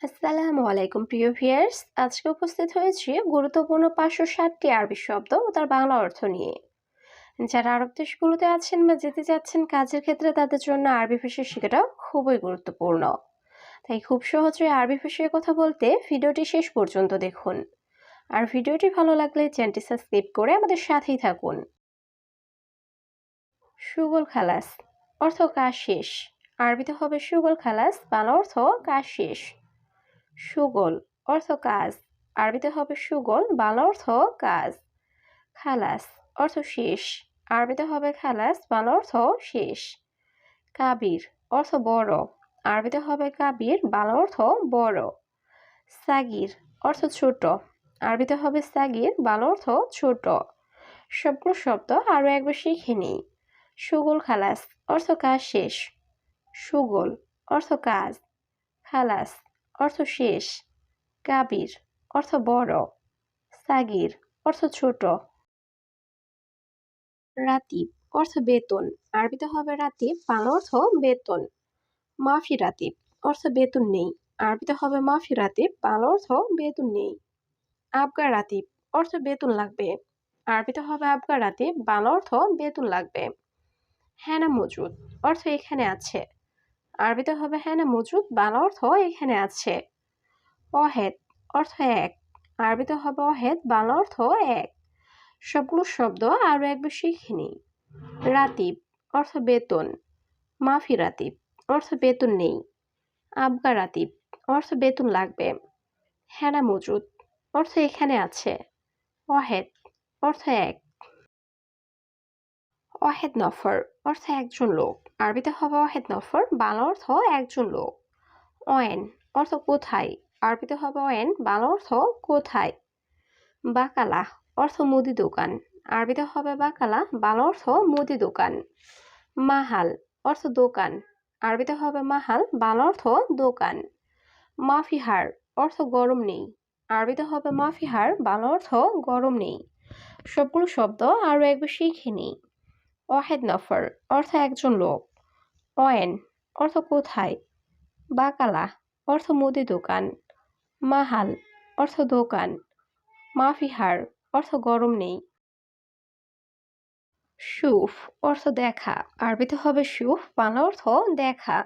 আসসালামু আলাইকুম প্রিয় ভিউয়ার্স, আজকে উপস্থিত হয়েছি গুরুত্বপূর্ণ 560টি আরবি শব্দ ও তার বাংলা অর্থ নিয়ে। যারা আরব দেশগুলোতে আছেন বা যেতে যাচ্ছেন কাজের ক্ষেত্রে তাদের জন্য আরবি ভাষা শেখাটা খুবই গুরুত্বপূর্ণ। তাই খুব সহজে আরবি ভাষায় কথা বলতে ভিডিওটি শেষ পর্যন্ত দেখুন। আর ভিডিওটি ভালো লাগলে চ্যানেলটি সাবস্ক্রাইব করে আমাদের সাথেই থাকুন। শুগল খালাস অর্থ কাজ শেষ। আরবিতে হবে শুগল খালাস, বাংলা অর্থ কাজ শেষ। সুগল অর্থ কাজ। আরবিতে হবে সুগল, বাংলা অর্থ কাজ। খালাস অর্থ শেষ। আরবিতে হবে খালাস, বাংলা অর্থ শেষ। কাবির অর্থ বড়। আরবিতে হবে কাবির, বাংলা অর্থ বড়। সাগির অর্থ ছোট। আরবিতে হবে সাগির, বাংলা অর্থ ছোট। সবগুলো শব্দ আরো একবার শিখে নিই। সুগল খালাস অর্থ কাজ শেষ। সুগল অর্থ কাজ। খালাস অর্থ শেষ। কাবির অর্থ বড়। সাগির অর্থ ছোট। রাতিব অর্থ বেতন। আরবিতে হবে রাতিব, বাংলা অর্থ বেতন। মাফি রাতিব অর্থ বেতন নেই। আরবিতে হবে মাফি রাতিব, বাংলা অর্থ বেতন নেই। আবগা রাতিব অর্থ বেতন লাগবে। আরবিতে হবে আবগা রাতিব, বাংলা অর্থ বেতন লাগবে। হ্যানা মজুদ অর্থ এখানে আছে। আরবিতে হবে হ্যানা মজুদ, বাংলা অর্থ এখানে আছে। অহেদ অর্থ এক। আরবিতে হবে অহেদ, বাংলা অর্থ এক। সবগুলো শব্দ আরো একবার শিখে নিই। রাতিব অর্থ বেতন। মাফি রাতিব অর্থ বেতন নেই। আবগা রাতিব অর্থ বেতন লাগবে। হ্যানা মজুদ অর্থ এখানে আছে। ওয়াহেদ অর্থ এক। ওয়াহেদ নফর অর্থ একজন লোক। আরবিতে হবে ওয়াহেদ নফর, বাংলা অর্থ একজন লোক। ওয়েন অর্থ কোথায়। আরবিতে হবে ওয়েন, বাংলা অর্থ কোথায়। বাকালা অর্থ মুদি দোকান। আরবিতে হবে বাকালা, বাংলা অর্থ মুদি দোকান। মাহাল অর্থ দোকান। আরবিতে হবে মাহাল, বাংলা অর্থ দোকান। মাফিহার অর্থ গরম নেই। আরবিতে হবে মাফিহার, বাংলা অর্থ গরম নেই। সবগুলো শব্দ আরো একবার শিখে নিই। ওয়াহেদ নফর অর্থ একজন লোক। ওয়েন অর্থ কোথায়। বাকালা অর্থ মুদি দোকান। মাহাল অর্থ দোকান। মাফিহার অর্থ গরম নেই। সুফ অর্থ দেখা। আরবিতে হবে সুফ, বাংলা অর্থ দেখা।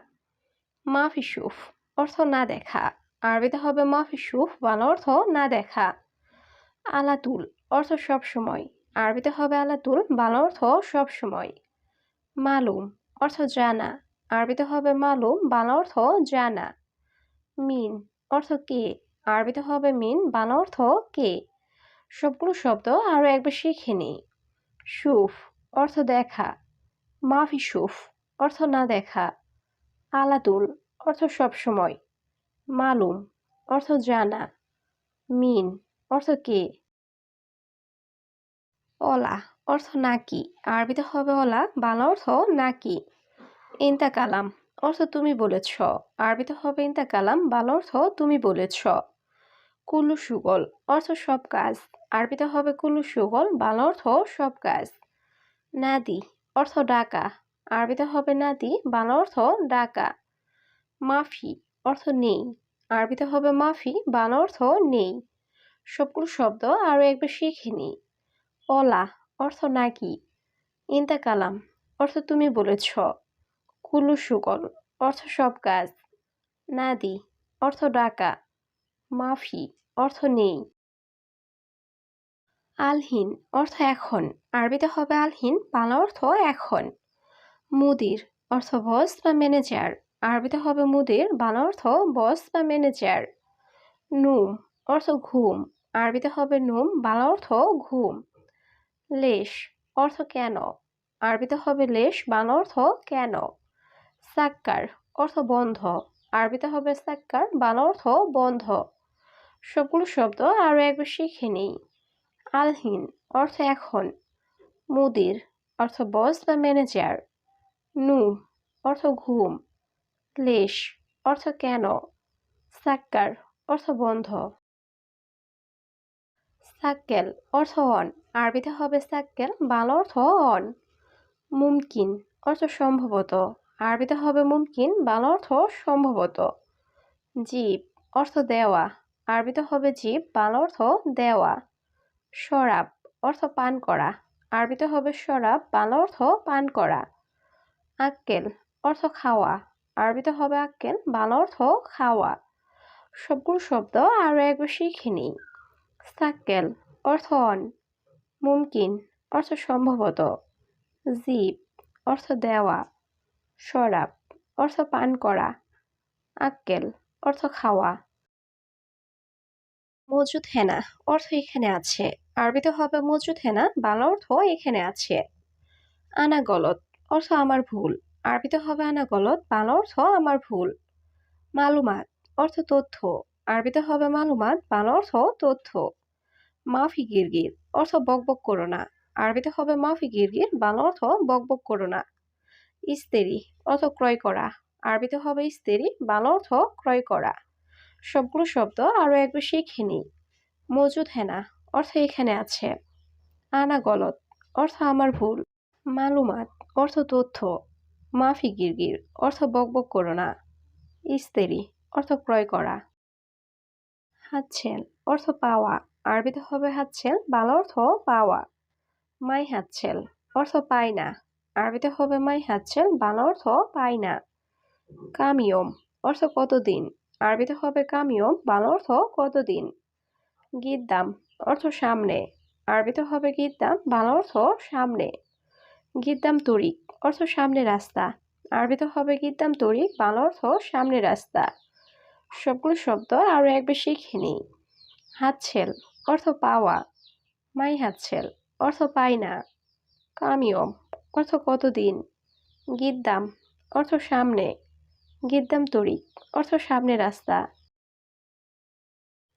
মাফি সুফ অর্থ না দেখা। আরবিতে হবে মাফি সুফ, বাংলা অর্থ না দেখা। আলাতুল অর্থ সব সময়। আরবিতে হবে আলাতুল, বাংলা অর্থ সব সময়। মালুম অর্থ জানা। আরবিতে হবে মালুম, বাংলা অর্থ জানা। মিন অর্থ কে। আরবিতে হবে মিন, বাংলা অর্থ কে। সবগুলো শব্দ আরো একবার শিখে নিই। সুফ অর্থ দেখা। মাফি সুফ অর্থ না দেখা। আলাতুল অর্থ সব সময়। মালুম অর্থ জানা। মিন অর্থ কে। অলা অর্থ নাকি। আরবিতে হবে অলা, বাংলা অর্থ নাকি। ইনতা কালাম অর্থ তুমি বলেছ। আরবিতে হবে ইনতা কালাম, বাংলা অর্থ তুমি বলেছ। কুল্লু সুগল অর্থ সব কাজ। আরবিতে হবে কুল্লু সুগল, বাংলা অর্থ সব কাজ। নাদি অর্থ ডাকা। আরবিতে হবে নাদি, বাংলা অর্থ ডাকা। মাফি অর্থ নেই। আরবিতে হবে মাফি, বাংলা অর্থ নেই। সবগুলো শব্দ আরো একবার শিখে নিই। অলা অর্থ নাকি। ইনতা কালাম অর্থ তুমি বলেছ। কুল্লু সুগল অর্থ সব কাজ। নাদি অর্থ ডাকা। মাফি অর্থ নেই। আলহিন অর্থ এখন। আরবিতে হবে আলহিন, বাংলা অর্থ এখন। মুদির অর্থ বস বা ম্যানেজার। আরবিতে হবে মুদির, বাংলা অর্থ বস বা ম্যানেজার। নুম অর্থ ঘুম। আরবিতে হবে নুম, বাংলা অর্থ ঘুম। লেশ অর্থ কেন। আরবিতে হবে লেশ, বাংলা অর্থ কেন। সাক্কার অর্থ বন্ধ। আরবিতে হবে সাক্কার, বাংলা অর্থ বন্ধ। সবগুলো শব্দ আরো একবার শিখে নিই। আলহিন অর্থ এখন। মুদির অর্থ বস বা ম্যানেজার। নুম অর্থ ঘুম। লেশ অর্থ কেন। সাক্কার অর্থ বন্ধ। সাক্কেল অর্থ অন। আরবিতে হবে সাক্কেল, বাংলা অর্থ অন। মুমকিন অর্থ সম্ভবত। আরবিতে হবে মুমকিন, বাংলা অর্থ সম্ভবত। জিব অর্থ দেওয়া, আরবিতে হবে জিব, বাংলা অর্থ দেওয়া। শরাব অর্থ পান করা, আরবিতে হবে শরাব, বাংলা অর্থ পান করা। আক্কেল অর্থ খাওয়া, আরবিতে হবে আক্কেল, বাংলা অর্থ খাওয়া। সবগুলো শব্দ আরও একবার শিখে নিই। সাক্কেল অর্থ অন, মুমকিন অর্থ সম্ভবত, জিব অর্থ দেওয়া, শরাব অর্থ পান করা, আক্কেল অর্থ খাওয়া। মজুদ হেনা অর্থ এখানে আছে, আরবিতে হবে মজুদ হেনা, বাংলা অর্থ এখানে আছে। আনা গলত অর্থ আমার ভুল, আরবিতে হবে আনা গলত, বাংলা অর্থ আমার ভুল। মালুমাত অর্থ তথ্য, আরবিতে হবে মালুমাত, বাংলা অর্থ তথ্য। মাফি গিরগির অর্থ বকবক করো না, আরবিতে হবে মাফি গিরগির, বাংলা অর্থ বকবক করো না। ইস্তেরি অর্থ ক্রয় করা, আরবিতে হবে ইস্তেরি, বাংলা অর্থ ক্রয় করা। সবগুলো শব্দ আরও একবার শিখে নিই। মজুদ হেনা অর্থ এখানে আছে, আনা গলত অর্থ আমার ভুল, মালুমাত অর্থ তথ্য, মাফি গিরগির অর্থ বকবক করো না, ইস্তেরি অর্থ ক্রয় করা। হাতছেল অর্থ পাওয়া, আরবিতে হবে হাতছেল, বাংলা অর্থ পাওয়া। মাই হাতছেল অর্থ পাই না, আরবিতে হবে মাই হাতছেল, বাংলা অর্থ পাই না। কামিয়ম অর্থ কতদিন, আরবিতে হবে কামিয়ম, বাংলা অর্থ কতদিন। গিদ্দাম অর্থ সামনে, আরবিতে হবে গিদ্দাম, বাংলা অর্থ সামনে। গিদ্দাম তরিক অর্থ সামনে রাস্তা, আরবিতে হবে গিদ্দাম তরিক, বাংলা অর্থ সামনে রাস্তা। সবগুলো শব্দ আরও একবার শিখে নিই। হাতছেল অর্থ পাওয়া, মাই হাতছেল অর্থ পাই না, কামিয়ম অর্থ কতদিন, গিদ্দাম অর্থ সামনে, গিদ্দাম তরিক অর্থ সামনে রাস্তা।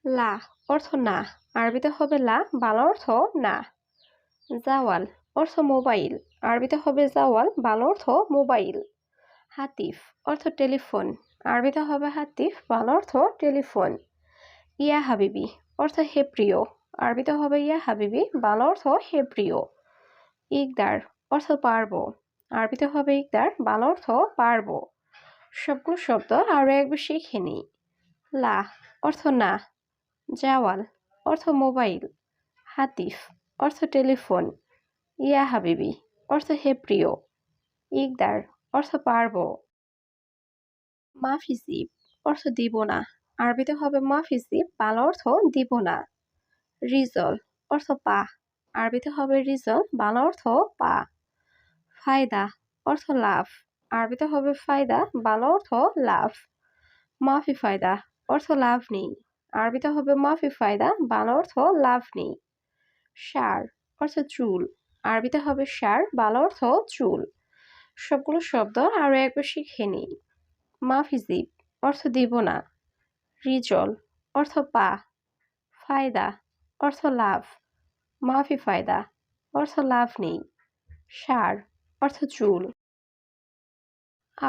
লা অর্থ না, আরবিতে হবে লা, বাংলা অর্থ না। জাওয়াল অর্থ মোবাইল, আরবিতে হবে জাওয়াল, বাংলা অর্থ মোবাইল। হাতিফ অর্থ টেলিফোন, আরবিতে হবে হাতিফ, বাংলা অর্থ টেলিফোন। ইয়া হাবিবি অর্থ হে প্রিয়, আরবিতে হবে ইয়া হাবিবি, বাংলা অর্থ হে প্রিয়। ইকদার অর্থ পারবো, আরবিতে হবে ইকদার, বাংলা অর্থ পারবো। সবগুলো শব্দ আরও একবার শিখে নিই। লা অর্থ না, জাওয়াল অর্থ মোবাইল, হাতিফ অর্থ টেলিফোন, ইয়া হাবিবি অর্থ হে প্রিয়, ইকদার অর্থ পারবো। মাফিজিব অর্থ দিব না, আরবিতে হবে মাফিজিব, বাংলা অর্থ দিব না। রিজল অর্থ পা, আরবিতে হবে রিজল, বাংলা অর্থ পা। ফায়দা অর্থ লাভ, আরবিতে হবে ফায়দা, বাংলা অর্থ লাভ। মাফি ফায়দা অর্থ লাভ নেই, আরবিতে হবে মাফি ফায়দা, বাংলা অর্থ লাভ নেই। সার অর্থ চুল, আরবিতে হবে সার, বাংলা অর্থ চুল। সবগুলো শব্দ আরও একবার শিখে নিই। মাফিজিব অর্থ দিব না, রিজল অর্থ পা, ফায়দা অর্থ লাভ, মাফি ফায়দা অর্থ লাভ নেই, সার অর্থ চুল।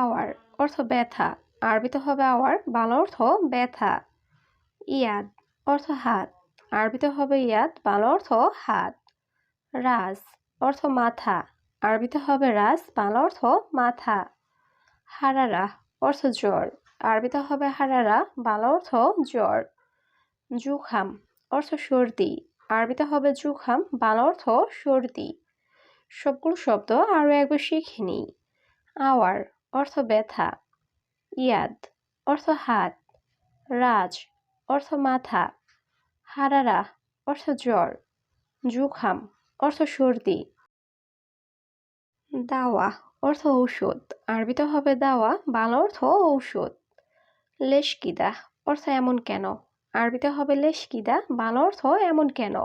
আওয়ার অর্থ ব্যথা, আরবিতে হবে আওয়ার, বাংলা অর্থ ব্যথা। ইয়াদ অর্থ হাত, আরবিতে হবে ইয়াদ, বাংলা অর্থ হাত। রাজ অর্থ মাথা, আরবিতে হবে রাজ, বাংলা অর্থ মাথা। হারারা অর্থ জ্বর, আরবিতে হবে হারারা, বাংলা অর্থ জ্বর। জুখাম অর্থ সর্দি, আরবিতে হবে জুখাম, বাংলা অর্থ সর্দি। সবগুলো শব্দ আরও একবার শিখে নিই। আওয়ার অর্থ ব্যথা, ইয়াদ অর্থ হাত, রাজ অর্থ মাথা, হারারা অর্থ জ্বর, জুখাম অর্থ সর্দি। দাওয়া অর্থ ঔষধ, আরবিতে হবে দাওয়া, বাংলা অর্থ ঔষধ। লেশকিদা অর্থ এমন কেন, আরবিতে হবে লেশকিদা, বাংলা অর্থ এমন কেন।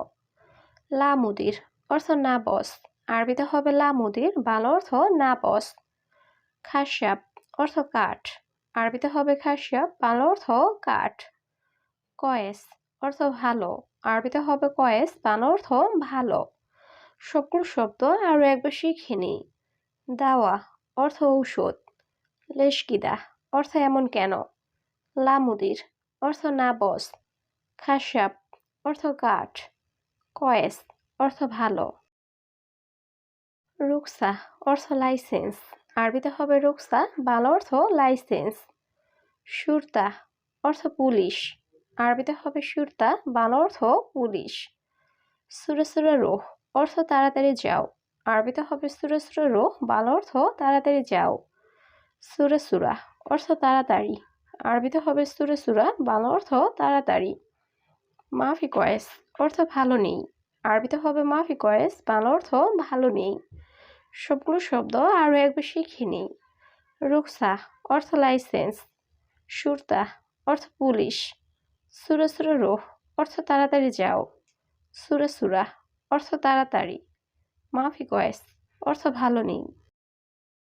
লা মুদির অর্থ না বস, আরবিতে হবে লা মুদির, বাংলা অর্থ না বস। খাসাব অর্থ কাঠ, আরবিতে হবে খাসাব, বাংলা অর্থ কাঠ। কয়েস অর্থ ভালো, আরবিতে হবে কয়েস, বাংলা অর্থ ভালো। সবগুলো শব্দ আরও একবার শিখে নিই। দাওয়া অর্থ ঔষধ, লেশকিদা অর্থ এমন কেন, লামুদির অর্থ না বস, খাসাব অর্থ কাঠ, কয়েস অর্থ ভালো। রুকসা অর্থ লাইসেন্স, আরবিতে হবে রুকসা, বাংলা অর্থ লাইসেন্স। সুরতা অর্থ পুলিশ, আরবিতে হবে শুরতা, বাংলা অর্থ পুলিশ। সুরা সুরা রোহ, অর্থ তাড়াতাড়ি যাও, আরবিতে হবে সুরা সুরা রোহ, বাংলা অর্থ তাড়াতাড়ি যাও। সুরা সুরা, অর্থ তাড়াতাড়ি, আরবিতে হবে সুরা সুরা, বাংলা অর্থ তাড়াতাড়ি। মাফি কয়েস, অর্থ ভালো নেই, আরবিতে হবে মাফি কয়েস, বাংলা অর্থ ভালো নেই। সবগুলো শব্দ আরও একবার শিখে নিই। রুকসা, অর্থ লাইসেন্স। শুরতা, অর্থ পুলিশ। সুরা সুরা রোহ, অর্থ তাড়াতাড়ি যাও। সুরা সুরা, অর্থ তাড়াতাড়ি। মাফি কয়েস, অর্থ ভালো নেই।